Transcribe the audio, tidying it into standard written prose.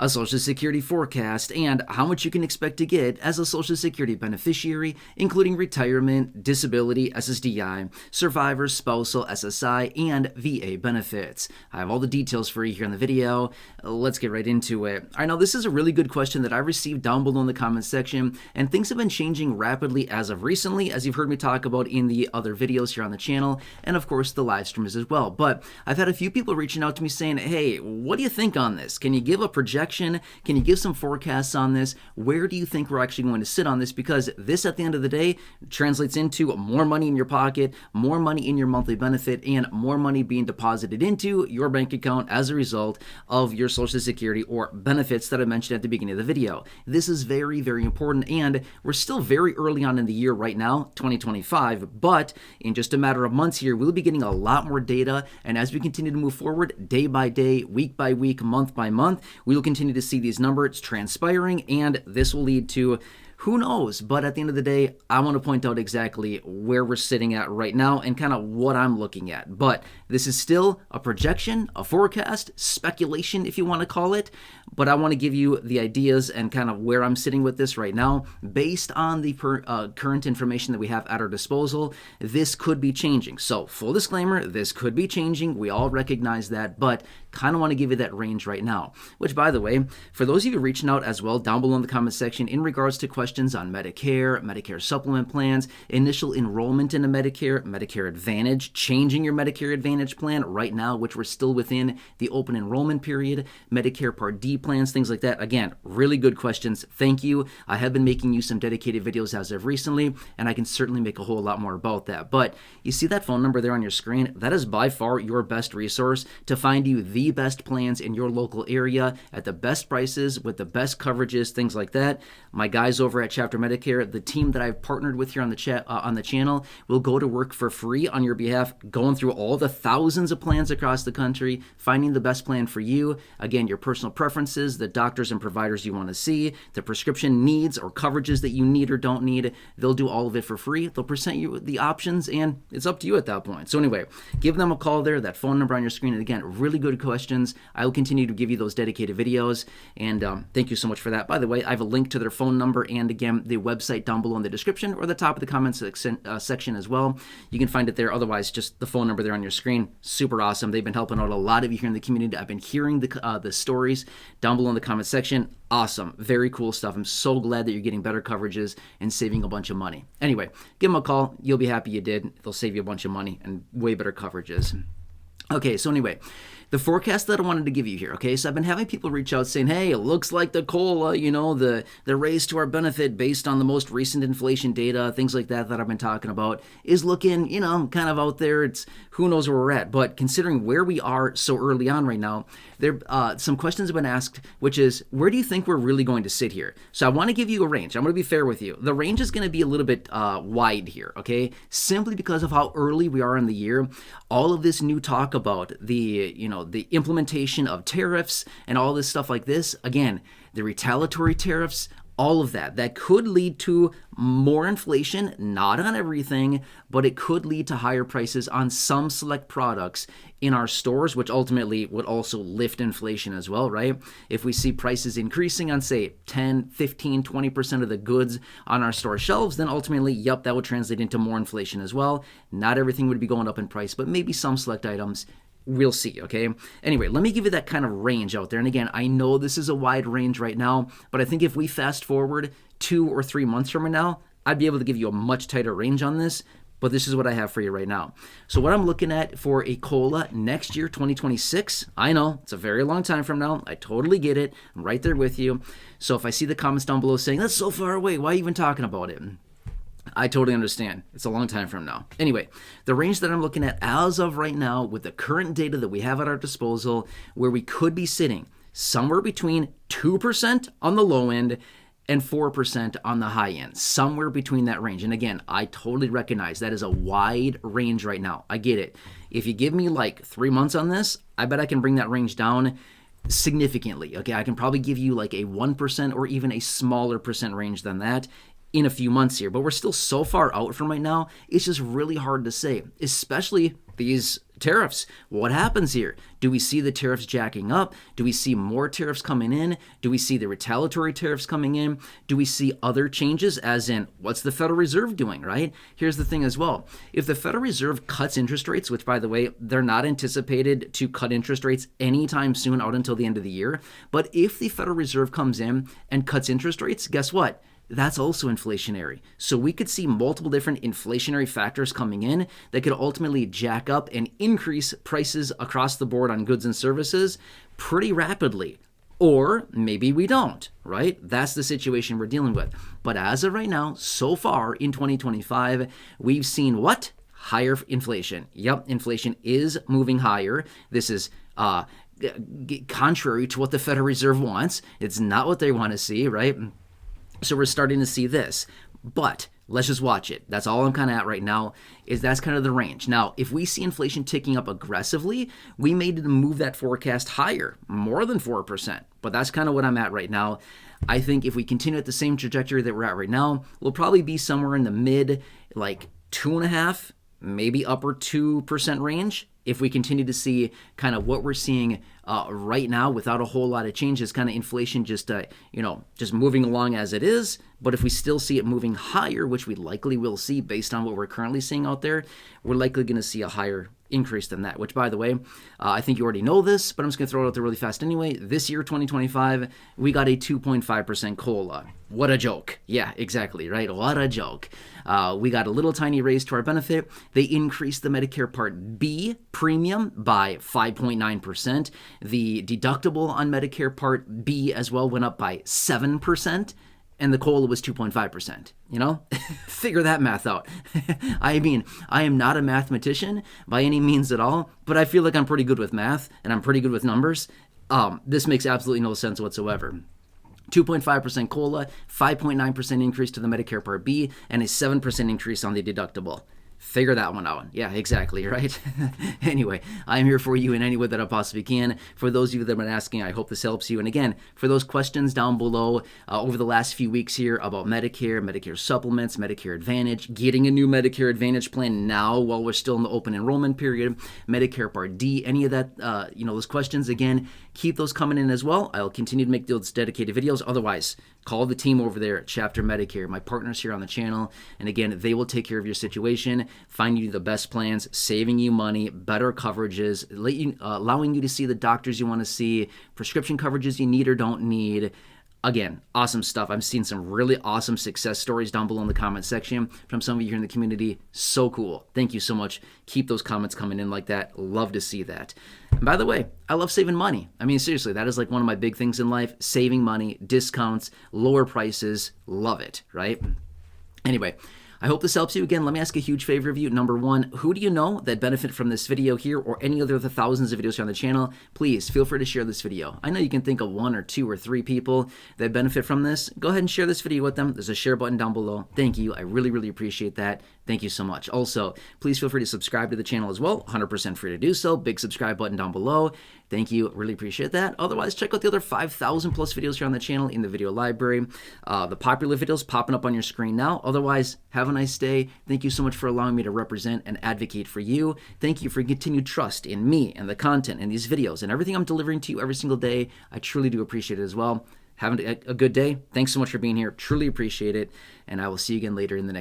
a Social Security forecast, and how much you can expect to get as a Social Security beneficiary, including retirement, disability, SSDI, survivor, spousal, SSI, and VA benefits. I have all the details for you here in the video. Let's get right into it. I know this is a really good question that I received down below in the comments section, and things have been changing rapidly as of recently, as you've heard me talk about in the other videos here on the channel, and of course the live streams as well. But I've had a few people reaching out to me saying, hey, what do you think on this? Can you give a projection? Can you give some forecasts on this? Where do you think we're actually going to sit on this? Because this, at the end of the day, translates into more money in your pocket, more money in your monthly benefit, and more money being deposited into your bank account as a result of your Social Security or benefits that I mentioned at the beginning of the video. This is very, very important, and we're still very early on in the year right now, 2025, but in just a matter of months here, we'll be getting a lot more data, and as we continue to move forward, day by day, week by week, month by month, we will continue to see these numbers transpiring, and this will lead to who knows, but at the end of the day, I want to point out exactly where we're sitting at right now and kind of what I'm looking at. But this is still a projection, a forecast, speculation if you want to call it, but I want to give you the ideas and kind of where I'm sitting with this right now. Based on the current information that we have at our disposal, this could be changing. So full disclaimer, this could be changing. We all recognize that, but kind of want to give you that range right now. Which, by the way, for those of you reaching out as well down below in the comment section in regards to questions on Medicare, Medicare Supplement Plans, initial enrollment into Medicare, Medicare Advantage, changing your Medicare Advantage plan right now, which we're still within the open enrollment period, Medicare Part D plans, things like that. Again, really good questions. Thank you. I have been making you some dedicated videos as of recently, and I can certainly make a whole lot more about that. But you see that phone number there on your screen? That is by far your best resource to find you the best plans in your local area at the best prices with the best coverages, things like that. My guys over at Chapter Medicare, the team that I've partnered with here on the channel, will go to work for free on your behalf, going through all the thousands of plans across the country, finding the best plan for you. Again, your personal preferences, the doctors and providers you want to see, the prescription needs or coverages that you need or don't need. They'll do all of it for free. They'll present you with the options, and it's up to you at that point. So anyway, give them a call there, that phone number on your screen. And again, really good questions. I will continue to give you those dedicated videos, and thank you so much for that. By the way, I have a link to their phone number and again the website down below in the description or the top of the comments section as well. You can find it there. Otherwise, just the phone number there on your screen. Super awesome. They've been helping out a lot of you here in the community. I've been hearing the stories down below in the comment section. Awesome. Very cool stuff. I'm so glad that you're getting better coverages and saving a bunch of money. Anyway, give them a call. You'll be happy you did. They'll save you a bunch of money and way better coverages. Okay, so anyway, the forecast that I wanted to give you here, okay? So I've been having people reach out saying, hey, it looks like the COLA, the raise to our benefit based on the most recent inflation data, things like that I've been talking about, is looking, kind of out there. It's who knows where we're at. But considering where we are so early on right now, there some questions have been asked, which is, where do you think we're really going to sit here? So I want to give you a range. I'm going to be fair with you. The range is going to be a little bit wide here, okay? Simply because of how early we are in the year. All of this new talk about the implementation of tariffs and all this stuff like this, again, the retaliatory tariffs, all of that could lead to more inflation, not on everything, but it could lead to higher prices on some select products in our stores, which ultimately would also lift inflation as well, right? If we see prices increasing on, say, 10, 15, 20% of the goods on our store shelves, then ultimately, yep, that would translate into more inflation as well. Not everything would be going up in price, but maybe some select items. We'll see, okay? Anyway, let me give you that kind of range out there. And again, I know this is a wide range right now, but I think if we fast forward 2 or 3 months from now, I'd be able to give you a much tighter range on this, but this is what I have for you right now. So what I'm looking at for a COLA next year, 2026, I know, it's a very long time from now. I totally get it. I'm right there with you. So if I see the comments down below saying, that's so far away, why are you even talking about it? I totally understand. It's a long time from now. Anyway, the range that I'm looking at as of right now with the current data that we have at our disposal, where we could be sitting somewhere between 2% on the low end and 4% on the high end, somewhere between that range. And again, I totally recognize that is a wide range right now. I get it. If you give me like 3 months on this, I bet I can bring that range down significantly. Okay, I can probably give you like a 1% or even a smaller percent range than that in a few months here, but we're still so far out from right now, it's just really hard to say, especially these tariffs. What happens here? Do we see the tariffs jacking up? Do we see more tariffs coming in? Do we see the retaliatory tariffs coming in? Do we see other changes, as in what's the Federal Reserve doing, right? Here's the thing as well. If the Federal Reserve cuts interest rates, which by the way, they're not anticipated to cut interest rates anytime soon out until the end of the year, but if the Federal Reserve comes in and cuts interest rates, guess what? That's also inflationary. So we could see multiple different inflationary factors coming in that could ultimately jack up and increase prices across the board on goods and services pretty rapidly. Or maybe we don't, right? That's the situation we're dealing with. But as of right now, so far in 2025, we've seen what? Higher inflation. Yep, inflation is moving higher. This is contrary to what the Federal Reserve wants. It's not what they want to see, right? So we're starting to see this, but let's just watch it. That's all I'm kind of at right now, is that's kind of the range. Now, if we see inflation ticking up aggressively, we may need to move that forecast higher, more than 4%, but that's kind of what I'm at right now. I think if we continue at the same trajectory that we're at right now, we'll probably be somewhere in the mid, like 2.5%, maybe upper 2% range. If we continue to see kind of what we're seeing right now without a whole lot of changes, kind of inflation just moving along as it is. But if we still see it moving higher, which we likely will see based on what we're currently seeing out there, we're likely going to see a higher increase than that, which by the way, I think you already know this, but I'm just going to throw it out there really fast anyway. This year, 2025, we got a 2.5% COLA. What a joke. Yeah, exactly, right? What a joke. We got a little tiny raise to our benefit. They increased the Medicare Part B premium by 5.9%. The deductible on Medicare Part B as well went up by 7%. And the COLA was 2.5%, you know? Figure that math out. I mean, I am not a mathematician by any means at all, but I feel like I'm pretty good with math, and I'm pretty good with numbers. This makes absolutely no sense whatsoever. 2.5% COLA, 5.9% increase to the Medicare Part B, and a 7% increase on the deductible. Figure that one out. Yeah, exactly, right? Anyway, I'm here for you in any way that I possibly can. For those of you that have been asking, I hope this helps you. And again, for those questions down below over the last few weeks here about Medicare, Medicare supplements, Medicare Advantage, getting a new Medicare Advantage plan now while we're still in the open enrollment period, Medicare Part D, any of that, those questions, again, keep those coming in as well. I'll continue to make those dedicated videos. Otherwise, call the team over there at Chapter Medicare, my partners here on the channel. And again, they will take care of your situation, find you the best plans, saving you money, better coverages, allowing you to see the doctors you want to see, prescription coverages you need or don't need. Again, awesome stuff. I've seen some really awesome success stories down below in the comment section from some of you here in the community. So cool. Thank you so much. Keep those comments coming in like that. Love to see that. And by the way, I love saving money. I mean, seriously, that is like one of my big things in life. Saving money, discounts, lower prices. Love it, right? Anyway, I hope this helps you. Again, let me ask a huge favor of you. Number one, who do you know that benefit from this video here or any other of the thousands of videos here on the channel? Please feel free to share this video. I know you can think of 1 or 2 or 3 people that benefit from this. Go ahead and share this video with them. There's a share button down below. Thank you. I really, really appreciate that. Thank you so much. Also, please feel free to subscribe to the channel as well. 100% free to do so. Big subscribe button down below. Thank you. Really appreciate that. Otherwise, check out the other 5,000 plus videos here on the channel in the video library. The popular videos popping up on your screen now. Otherwise, have a nice day. Thank you so much for allowing me to represent and advocate for you. Thank you for continued trust in me and the content and these videos and everything I'm delivering to you every single day. I truly do appreciate it as well. Have a good day. Thanks so much for being here. Truly appreciate it. And I will see you again later in the next